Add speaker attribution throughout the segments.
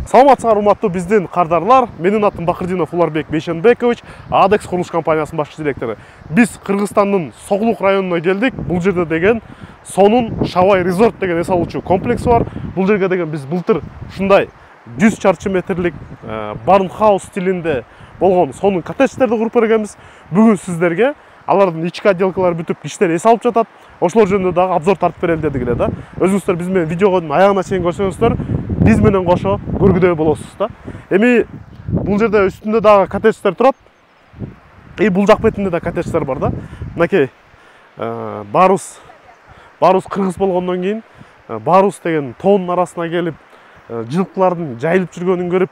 Speaker 1: Саламатсыздар, урматтуу биздин кардарлар. Менин атым Бакырдинов Уларбек Бейшенбекович, Адекс курулуш компаниясынын башчы директору. Биз Кыргызстандын Соглук районуна келдик. Бул жерде деген Сонун Шавай Резорт деген эс алуучу комплекс бар. Бул жерге деген биз былтыр ушундай 100 чарчы метрлик барнхаус стилинде болгон сонун коттедждерди куруп бергенбиз. Бүгүн сиздерге алардын ички отделкалары бүтүп, иштер эс алып жатат. Ошолор жөнүндө дагы обзор тартып берели дедик эле да. Өзүңүздөр биз менен видеонун аягына чейин көрсөңүздөр, биз менен кошо көргүдөй болосуз да. Эми бул жерде үстүндө дагы коттедждер турат. Бул жак бетинде да коттедждер бар да. Мынакей баарыбыз кыргыз болгондон кийин баарыбыз деген тоонун арасына келип, жылкылардын жайылып жүргөнүн көрүп,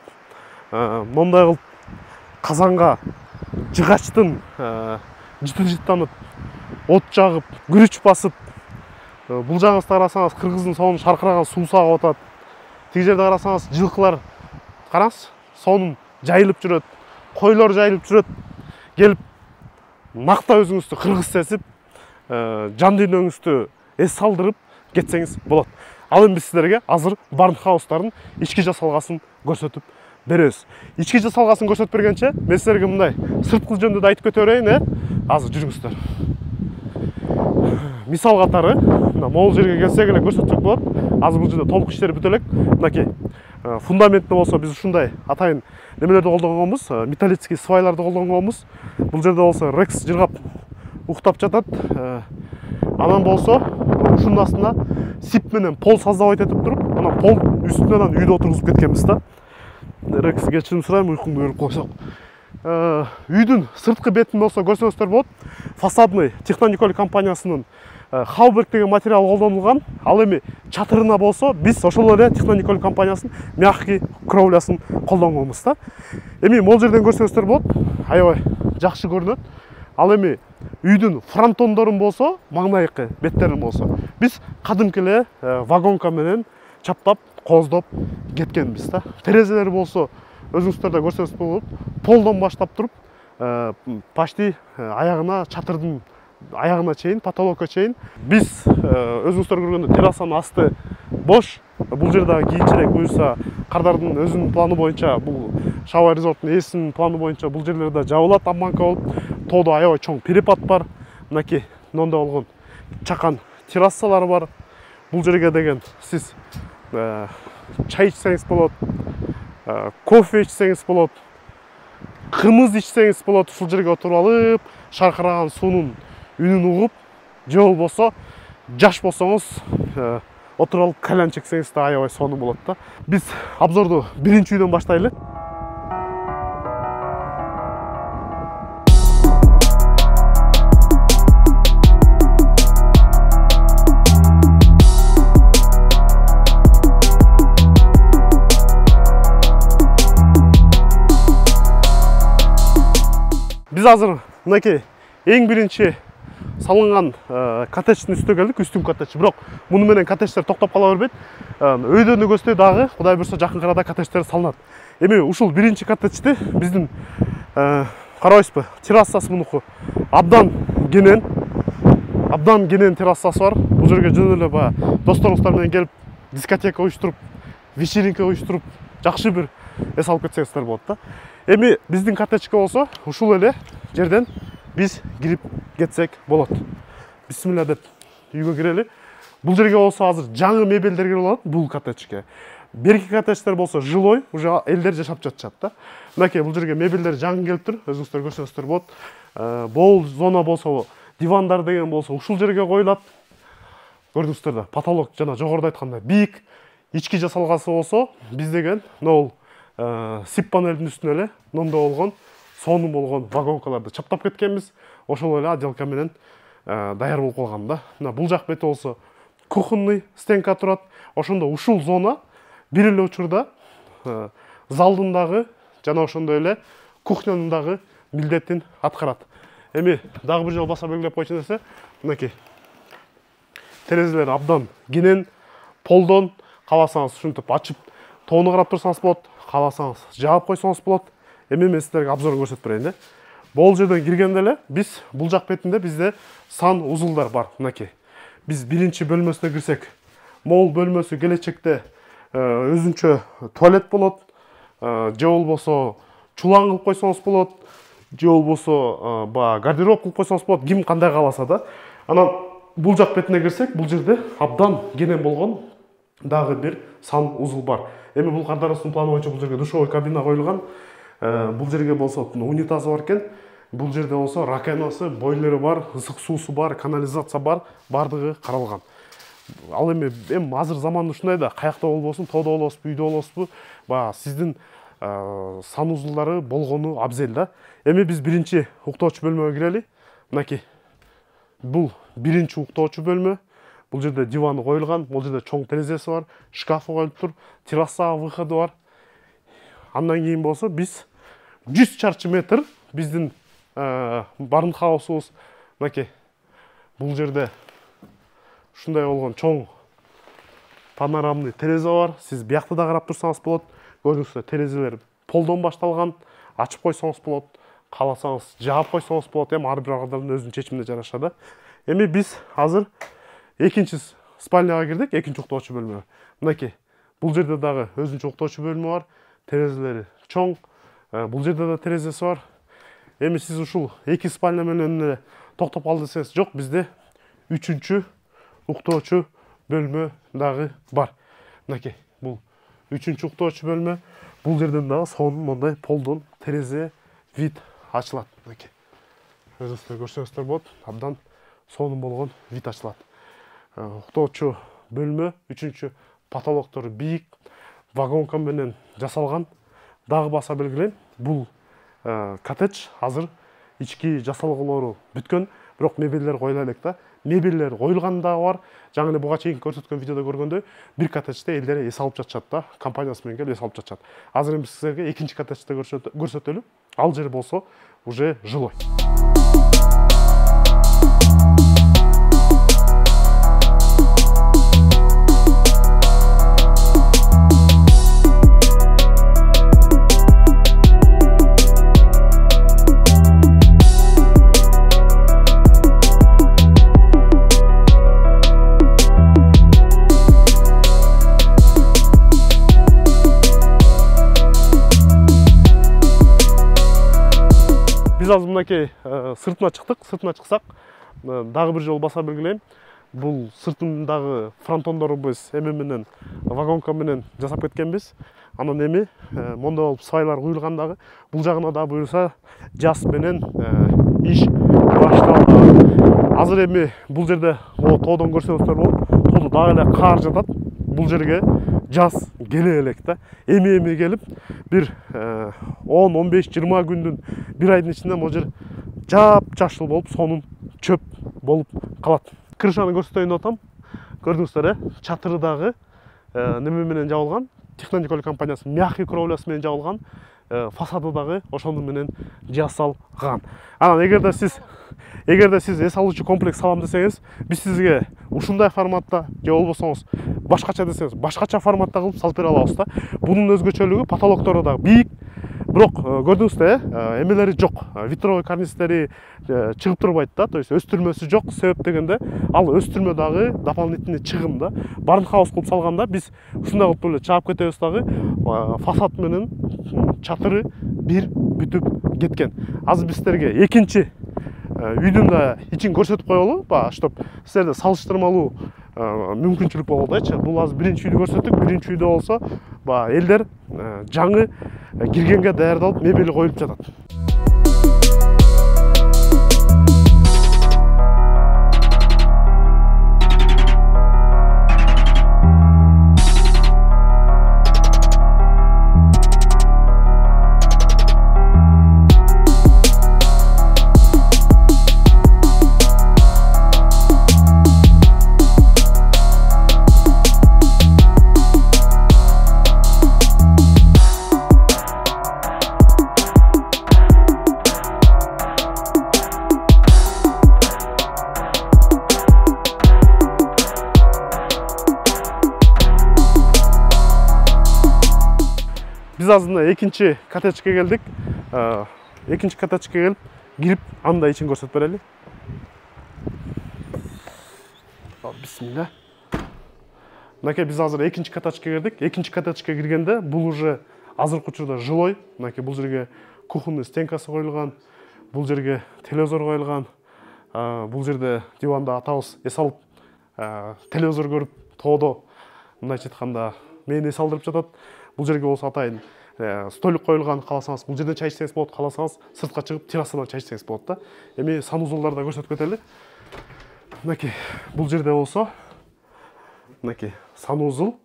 Speaker 1: мондай кылып казанга жыгачтын жытып от жагып, күрүч басып, бул жагыңызда карасаңыз кыргыздын сонун шаркыраган суусу агып атат. Тиги жерде карасаңыз жылкылар караңыз, сонун жайылып жүрөт, койлор жайылып жүрөт. Келип накта өзүңүздү кыргыз сезип, жан дүйнөңүздү эс салдырып кетсеңиз болот. Ал эми биз сиздерге азыр барнхаустардын ички жасалгасын көрсөтүп беребиз. Ички жасалгасын көрсөтүп бергенче, мен сиздерге мындай сырткы жөнүндө да айтып кете берейин, Азыр жүрүңүздөр. Мисал катары, могул жерге келсек эле көрсөтсөк болот. Азыр бул жерде толук иштер бүтө элек. Мынакей фундаментте болсо биз ушундай атайын немелерди колдонгонбуз, металлический свайларды колдонгонбуз. Бул жерде болсо рекс жыргап уктап жатат. Анан болсо ушунун астына сип менен пол создавать этип туруп, анан пол үстүнөн үйдө отургузуп кеткенбиз да. Рекс кечирим сурайм, уйкумду көрүп койсок. Үйдүн сырткы бетин болсо көрсөңүздөр болот. Фасадный Технониколь компаниясынын Хауберг деген материал колдонулган. Ал эми чатырына болсо биз ошол эле Технониколь компаниясынын мягкий кровлясын колдонгонбуз да. Эми могул жерден көрсөңүздөр болот. Аябай жакшы көрүнөт. Ал эми үйдүн фронтондорун болсо, маңдайкы беттерин болсо биз кадимки эле вагонка менен чаптап, кооздоп кеткенбиз да. Терезелер болсо өзүңүздөр да көрсөңүз болот. Полдон баштап туруп, почти аягына, чатырдын аягына чейин, потолокко чейин. Биз өзүңүздөр көргөндөй террасанын асты бош. Бул жерде кийинчерээк буюрса кардардын өзүнүн планы боюнча, бул Шавай Резорттун ээсинин планы боюнча бул жерлер да жабылат, обманка болуп. Тоодо аябай чоң перепад бар. Мынакей мондой болгон чакан террасалары бар. Бул жерге деген сиз чай ичсеңиз болот, кофе ичсеңиз болот, кымыз ичсеңиз болот. Ушул жерге отуруп алып, шаркыраган суунун үнүн угуп, же болбосо жаш болсоңуз отуруп алып кальян чексеңиз да аябай сонун болот да. Биз обзорду биринчи үйдөн баштайлы. Биз азыр мынакей эң биринчи салынган коттедждин үстүнө келдик, үстүн коттедж. Бирок муну менен коттедждер токтоп кала бербейт. Өйдөн өгөздөй дагы Кудай буйрса жакын арада коттедждер салынат. Эми ушул биринчи коттеджди биздин карабайсызбы, террасасы мунуку абдан кенен террасасы бар. Бул жерге жөн эле баягы досторуңуздар менен келип дискотека уюштуруп, вечеринка уюштуруп, жакшы бир эс алып кетсеңиздер болот да. Эми биздин коттеджге болсо ушул эле жерден биз кирип кетсек болот. Бисмилла деп үйгө кирели. Бул жерге болсо азыр жаңы мебелдер кирип алат бул коттеджге. Берки коттедждер болсо жилой, уже элдер жашап жатышат да. Мынакей бул жерге мебелдер жаңы келип тур, өзүңүздөр көрсөңүздөр болот. Бол зона болсо, дивандар деген болсо ушул жерге коюлат. Көрдүңүздөр да, потолок жана жогоруда айткандай бийик. Ички жасалгасы болсо биз деген могул сип панелдин үстүнө эле мондой болгон сонун болгон вагонкаларды чаптап кеткенбиз. Ошол эле отделка менен даяр болуп калган да. Мына бул жак бети болсо кухонный стенка турат. Ошондо ушул зона бир эле учурда залдын дагы жана ошондой эле кухнянын дагы милдетин аткарат. Эми дагы бир жолу баса белгилеп койчу нерсе, мынакей терезелер абдан кенен, полдон кааласаңыз ушинтип ачып тоону карап турсаңыз болот, кааласаңыз жаап койсоңуз болот. Эми мен сиздерге обзорун көрсөтүп берейин да. Бул жерден киргенде эле биз бул жак бетинде бизде сан узулдар бар. Мынакей биз биринчи бөлмөсүнө кирсек, могул бөлмөсү келечекте өзүнчө туалет болот. же болбосо чулан кылып койсоңуз болот, же болбосо гардероб кылып койсоңуз болот, ким кандай кааласа да. Анан бул жак бетине кирсек, бул жерде абдан кенен болгон дагы бир сан узул бар. Эми бул кардарлаштын планы боюнча бул жерге душевой кабина коюлган. Бул жерге болсо унитазы бар экен. Бул жерде болсо раканасы, бойлору бар, ысык суусу бар, канализация бар, бардыгы каралган. Ал эми азыр заман ушундай да, каякта болбосун, тоодо болосузбу, үйдө болосузбу, сиздин сан узулдары болгону абзел да. Эми биз биринчи уктоочу бөлмөгө кирели. Мынакей. Бул биринчи уктоочу бөлмө. Бул жерде диваны коюлган, бул жерде чоң терезеси бар, шкафы коюлуп тур, террасага выходу бар. Андан кийин болсо биз 100 чарчы метр биздин барнхаусубуз. Мынакей. Бул жерде ушундай болгон чоң панорамный терезе бар. Сиз биякты да карап турсаңыз болот. Көрдүңүздөр, терезелер полдон башталган. Ачып койсоңуз болот, кааласаңыз жаап койсоңуз болот. Эми ар бир адамдын өзүнүн чечимине жараша да. Эми биз азыр экинчи спальняга кирдик, экинчи уктоочу бөлмөгө. Мынакей. Бул жерде дагы өзүнчө уктоочу бөлмө бар. Терезелери чоң. Бул жерде да терезеси бар. Эми сиз ушул эки спальня менен эле токтоп калды десеңиз, жок, бизде үчүнчү уктоочу бөлмө дагы бар. Мынакей. Бул үчүнчү уктоочу бөлмө. Бул жерден дагы сонун мондай полдон терезе вид ачылат. Мынакей. Өзүңүздөр көрсөңүздөр болот. Абдан сонун болгон вид ачылат. Уктоочу бөлмө, үчүнчү потолоктору бийик, вагонка менен жасалган. Дагы баса белгилейм, бул коттедж азыр ички жасалгылары бүткөн, бирок мебелдер коюла элек да. Мебелдер коюлган дагы бар. Жаңы эле буга чейин көрсөткөн видеодо көргөндөй, бир коттеджде элдер эс алып жатышат да, компаниясы менен келип эс алып жатышат. Азыр эми силерге экинчи коттеджде көрсөтөлү. Ал жер болсо уже жилой. Биз азыр мынакей сыртына чыктык. Сыртына чыксак, дагы бир жолу баса белгилейм. Бул сыртындагы фронтондору биз эме менен вагонка менен жасап кеткенбиз. Анан эми мондой болуп свайлар куюлган дагы. Бул жагына да буюрса жаз менен иш башталган. Азыр эми бул жерде тоодон көрсөңүздөр болот. Тоодо дагы эле кар жатат. Бул жерге жаз келе элек да. Эми келип бир 10-15-20 күндүн бир айдын ичинде могу жер жап-жашыл болуп, сонун чөп болуп калат. Крышаны көрсөтөйүн деп атам. Көрдүңүздөр, чатыры дагы неме менен жабылган. Технониколь компаниясы мягкий кровлясы менен жабылган. Фасады дагы ошону менен жасалган. Анан эгерде сиз эс алуучу комплекс салам десеңиз, биз сизге ушундай форматта же болбосоңуз башкача десеңиз, башкача форматта кылып салып бере алабыз да. Бунун өзгөчөлүгү потолоктору дагы бийик. Бирок көрдүңүздөр, эмелери жок. Витровой карнистери чыгып турбайт да, то есть өстүрмөсү жок. Себеп дегенде, ал өстүрмө дагы дополнительный чыгым да. Барнхаус кылып салганда биз ушундай кылып эле чаап кетебиз дагы. Фасад менен чатыры бир бүтүп кеткен. Азыр биз силерге экинчи үйдүн да ичин көрсөтүп коелу, чтоб силерде салыштырмалуу мүмкүнчүлүк болгондойчу. Бул азыр биринчи үйдү көрсөттүк. Биринчи үйдө болсо, элдер жаңы киргенге даярдалып, мебели коюлуп жатат. Biz azında ekінші коттеджге келдік. Екінші коттеджге келіп, кирип, анда ичин көрсөтүп берели. Бисмилля. Мынакей біз азыр екінші коттеджге кирдик. Екінші коттеджге киргенде бул уже азыркы учурда жилой. Мынакей бул жерге кухонный стенкасы коюлган, бул жерге телевизор коюлган, бул жерде диванда атабыз эс алып телевизор көрүп тоодо мындайча айтканда мени эс алдырып жатат. Бул жерге болсо атайын столик коюлган, кааласаңыз бул жерден чай ичсеңиз болот, кааласаңыз сыртка чыгып террасадан чай ичсеңиз болот да. Эми санузулдарда көрсөтүп кетели. Мынакей бул жерде болсо мынакей санузул,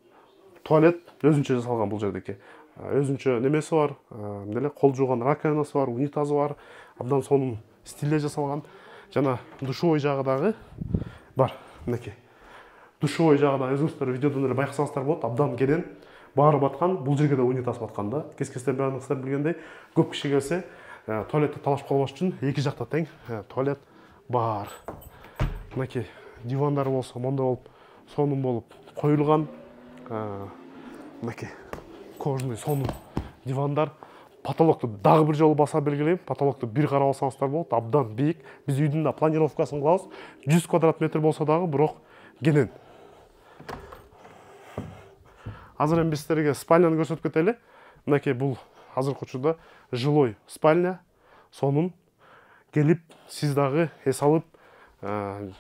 Speaker 1: туалет өзүнчө жасалган. Бул жердеки өзүнчө немеси бар, эмне кол жууган раковинасы бар, унитазы бар, абдан сонун стилде жасалган. Жана душевой жагы дагы бар. Мынакей душевой жагы да өзүңүздөр видеодон эле байкасаңыздар болот, абдан кенен баары баткан. Бул жерге да унитаз баткан да. Кескестен баардыгыңыздар билгендей, көп киши келсе туалетти талашып калбаш үчүн эки жакта тең туалет бар. Мынакей дивандар болсо мондой болуп, сонун болуп коюлган. Мынакей кожаный сонун дивандар. Потолокту дагы бир жолу баса белгилейм. Потолокту бир карап алсаңыздар болот, абдан бийик. Биз үйдүн да планировкасын кылабыз. 100 квадрат метр болсо дагы бирок кенен. Азыр эми биз силерге спальняны көрсөтүп кетели. Мынакей бул азыркы учурда жилой спальня. Сонун келип сиз дагы эс алып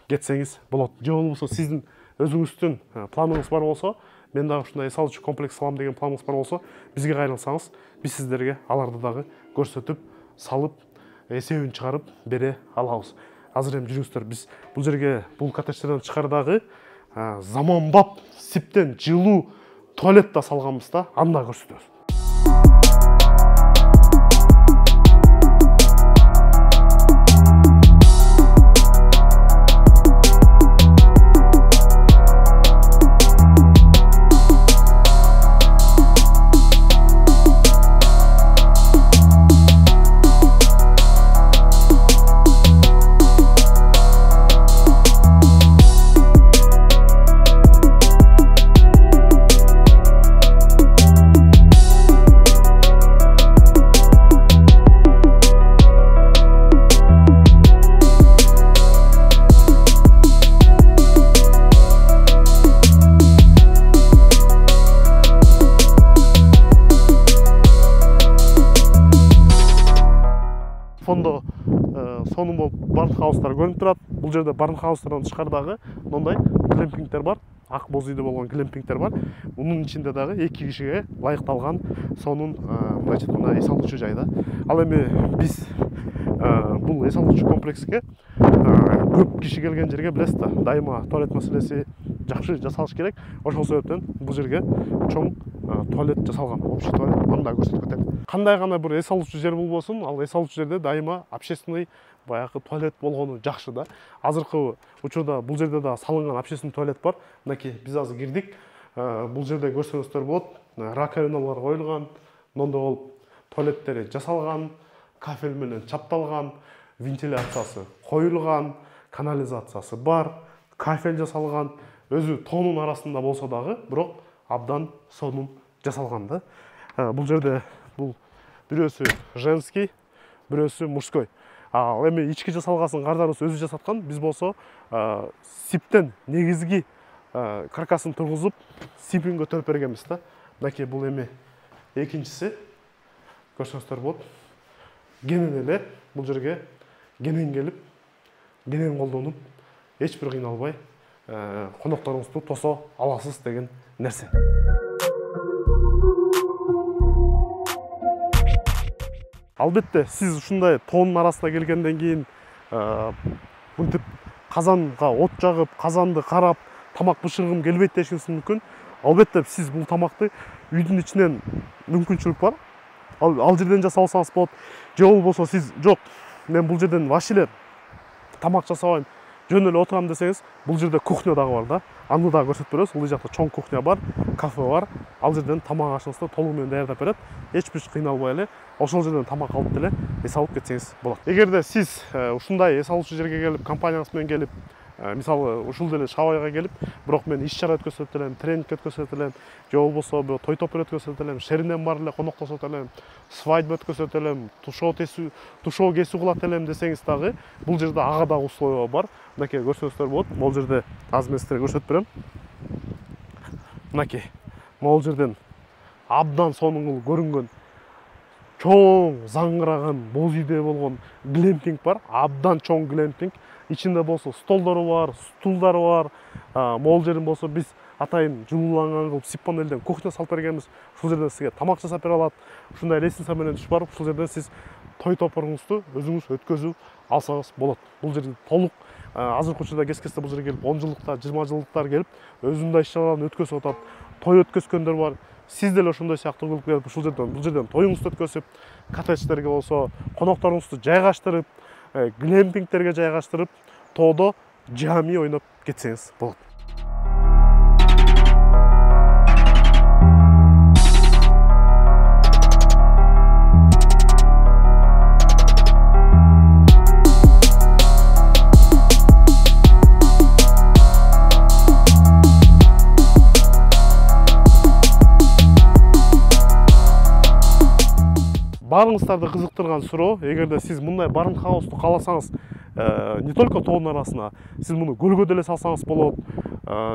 Speaker 1: кетсеңиз болот. Же болбосо сиздин өзүңүздүн планыңыз бар болсо, мен дагы ушундай эс алуучу комплекс салам деген планыңыз бар болсо, бизге кайрылсаңыз, биз сиздерге аларды дагы көрсөтүп, салып, эсебин чыгарып бере алабыз. Азыр эми жүрүңүздөр, биз бул жерге бул коттедждерден чыкардагы заманбап сиптен жылуу туалет да салганбыз да, аны да көрсөтөбүз. Фондо сонун болуп барнхаустар көрүнүп турат. Бул жерде барнхаустардан тышкардагы мындай глэмпингтер бар. Ак боз үйдө болгон глэмпингтер бар. Мунун ичинде дагы 2 кишиге ылайыкталган сонун мындайча айтканда эс алуучу жай да. Ал эми биз бул эс алуучу комплекске көп киши келген жерге билесиз да, дайыма туалет маселеси жакшы жасалыш керек. Ошол себептен бул жерге чоң туалет жасалган, общий туалет. Аны да көрсөтүп кетем. Кандай гана бир эс алуучу жер болбосун, ал эс алуучу жерде дайыма общественный баягы туалет болгону жакшы да. Азыркы учурда бул жерде да салынган общественный туалет бар. Мынакей биз азыр кирдик. Бул жерде көрсөңүздөр болот. Раковиналар коюлган, мондой болуп туалеттери жасалган, кафель менен чапталган, вентиляциясы коюлган, канализациясы бар, кафель жасалган. Өзү тоонун арасында болсо дагы, бирок абдан сонун жасалган да. Бул жерде бул бирөөсү женский, бирөөсү мужской. Ал эми ички жасалгасын кардарыбыз өзү жасаткан. Биз болсо сиптен негизги каркасын тургузуп, сипин көтөрүп бергенбиз да. Мынакей бул эми экинчиси. Көрсөңүздөр болот. Кенен эле бул жерге кенен келип, кенен колдонуп, эч бир кыйналбай конокторуңузду тосо аласыз деген нерсе. Албетте, сиз ушундай тоонун арасына келгенден кийин мынтип казанга от жагып, казанды карап, тамак бышыргым келбейт дешиңиз мүмкүн. Албетте, сиз бул тамакты үйдүн ичинен мүмкүнчүлүк бар. Ал жерден жасап алсаңыз болот. Же болбосо сиз жок, мен бул жерден вообще эле тамак жасабайм, жөн эле отурам десеңиз, бул жерде кухня дагы бар да. Аны да көрсөтүп беребиз. Бул жакта чоң кухня бар, кафе бар. Ал жерден тамак ашыңызды толук менен даярдап берет. Эч бир кыйналбай эле ошол жерден тамак алып деле эс алып кетсеңиз болот. Эгерде сиз ушундай эс алуучу жерге келип, компанияңыз менен келип, мисалы ушул деле Шабайга келип, бирок мен иш-чара өткөзөт элем, тренинг өткөзөт элем, же болбосо той топур өткөзөт элем, шеринен бар эле коноктошот элем, свадьба өткөзөт элем, тушоо кесүү кылат элем десеңиз дагы, бул жерде ага дагы условия бар. Мынакей көрсөңүздөр болот. Могул жерде азыр мен силерге көрсөтүп берем. Мынакей могул жерден абдан сонун көрүнгөн чоң заңгыраган боз үйдө болгон глэмпинг бар. Абдан чоң глэмпинг. Ичинде болсо столдору бар, стулдары бар. Могул жерин болсо биз атайын жылууланган кылып сиппанелден кухня салып бергенбиз. Ушул жерде сизге тамак жасап бере алат. Ушундай лестница менен түшүп барып, ушул жерден сиз той топуруңузду өзүңүз өткөзүп алсаңыз болот. Бул жерде толук азыркы учурда кез-кезде бул жерге келип 10 жылдыктар, 20 жылдыктар келип өзүнүн иш-чараларын өткөзүп атат. Той өткөзгөндөр бар. Сиз деле ошондой сыяктуу кылып келип ушул жерден тоюңузду өткөзүп, коттедждерге болсо конокторуңузду жайгаштырып, глэмпингтерге жайгаштырып, тоодо жами ойноп кетсеңиз болот. Барыңыздарды кызыктырган суроо, эгерде сиз мындай барн-хаусту кааласаңыз, не только тоонун арасына, сиз муну көлгө деле салсаңыз болот,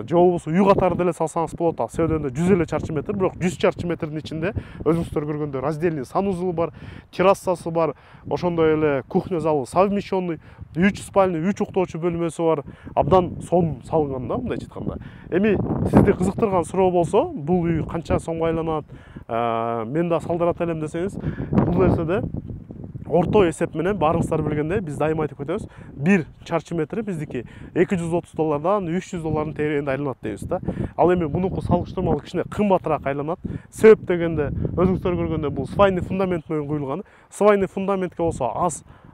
Speaker 1: же болбосо үй катары деле салсаңыз болот. Ал себебинде 150 чарчы метр, бирок 100 чарчы метрдин ичинде өзүңүздөр көргөндөй раздельный санузлу бар, террасасы бар, ошондой эле кухня залы совмещенный, 3 спальный, 3 уктоочу бөлмөсү бар. Абдан сонун салынган да, мындайча айтканда. Эми сизди кызыктырган суроо болсо, бул үй канча сомго айланат, мен да салдырат элем десеңиз, бул нерседе орто эсеп менен баарыңыздар билгендей биз дайыма айтып кетебиз, 1 чарчы метри биздики $230 $300 тегерегинде айланат дейбиз да. Ал эми мунуку салыштырмалуу кичине кымбатыраак айланат. Себеп дегенде өзүңүздөр көргөндөй бул свайный фундамент менен куюлган. Свайный фундаментке болсо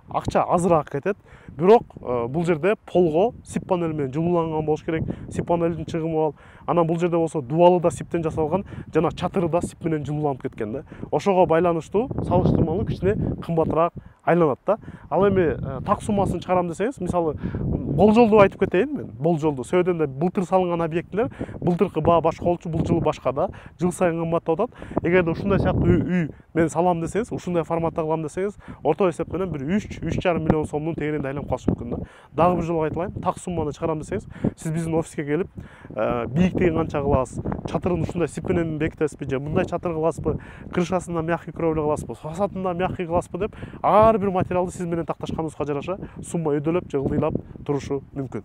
Speaker 1: акча азыраак кетет. Бирок бул жерде полго сип панел менен жылууланган болуш керек. Сип панелдин чыгымы бар. Анан бул жерде болсо дубалы да сиптен жасалган, жана чатыры да сип менен жылууланып кеткен да. Ошого байланыштуу салыштырмалуу кичине кымбатыраак айланат да. Ал эми так суммасын чыгарам десеңиз, мисалы болжолду айтып кетейин мен. Болжолду себебинде былтыр салынган объектилер, былтыркы баа башка болчу, бул жылы башка да. Жыл сайын кымбаттап атат. Эгерде ушундай сыяктуу үй мен салам десеңиз, ушундай форматта кылам десеңиз, орто эсеп менен бир 3-3,5 миллион сомдун тегерегинде айланып калышы мүмкүн да. Дагы бир жолу айтылайын, так сумманы чыгарам десеңиз, сиз биздин офиске келип, бийиктигин канча кыласыз, чатырын ушундай сип менен бекитесизби же мындай чатыр кыласызбы, крышасында мягкий кровля кыласызбы, фасадында мягкий кыласызбы деп ар бир материалды сиз менен такташканыбызга жараша сумма өйдөлөп же ылдыйлап турушу мүмкүн.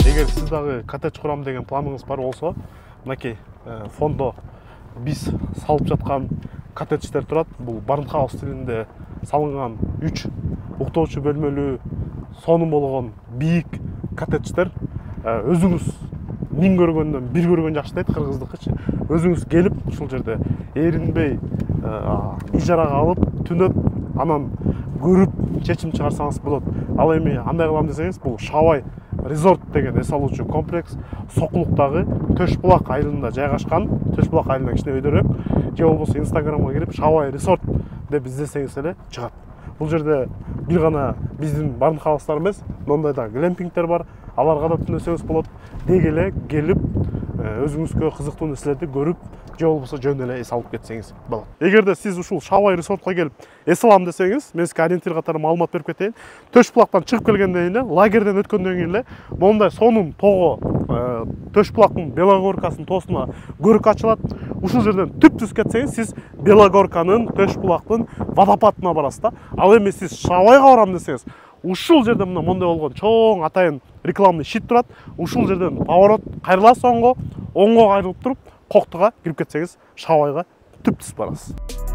Speaker 1: Эгер сиз дагы коттедж курам деген планыңыз бар болсо, мынакей фондо биз салып жаткан коттедждер турат. Бул барн-хаус стилинде салынган 3 уктоочу бөлмөлүү сонун болгон бийик коттедждер. Өзүңүз миң көргөндөн бир көргөн жакшы дейт кыргыздыкычы. Өзүңүз келип ушул жерде эринбей ижарага алып, түнөп, анан көрүп чечим чыгарсаңыз болот. Ал эми андай кылам десеңиз, бул Шавай Resort деген эс алуучу комплекс Сокулуктагы Төшбулак айылында жайгашкан. Төшбулак айылынан кичине өйдөрөөк. Же болбосо Инстаграмга кирип Шавай Resort деп издесеңиз эле чыгат. Бул жерде бир гана биздин барн-хаустар эмес, мондой да глэмпингтер бар. Аларга да түнөсөңүз болот. Деги эле келип өзүңүзгө кызыктуу нерселерди көрүп, же болбосо жөн эле эс алып кетсеңиз болот. Эгерде сиз ушул Шавай Resort-ко келип эс алам десеңиз, мен сизге ориентир катары маалымат берип кетейин. Төшбулактан чыгып келгенден кийин, лагерден өткөндөн кийин эле мондай сонун тоого Төшбулактын Белогоркасынын тоосуна көрүк ачылат. Ушул жерден түп-түз кетсеңиз, сиз Белогорканын, Төшбулактын водопадына барасыз да. Ал эми сиз Шавайга барам десеңиз, ушул жерде мына мондай болгон чоң атайын рекламный щит турат. Ушул жерден поворот кайрыласыз оңго кайрылып туруп, Коктуга кирип кетсеңиз, Шавайга түп-түз барасыз.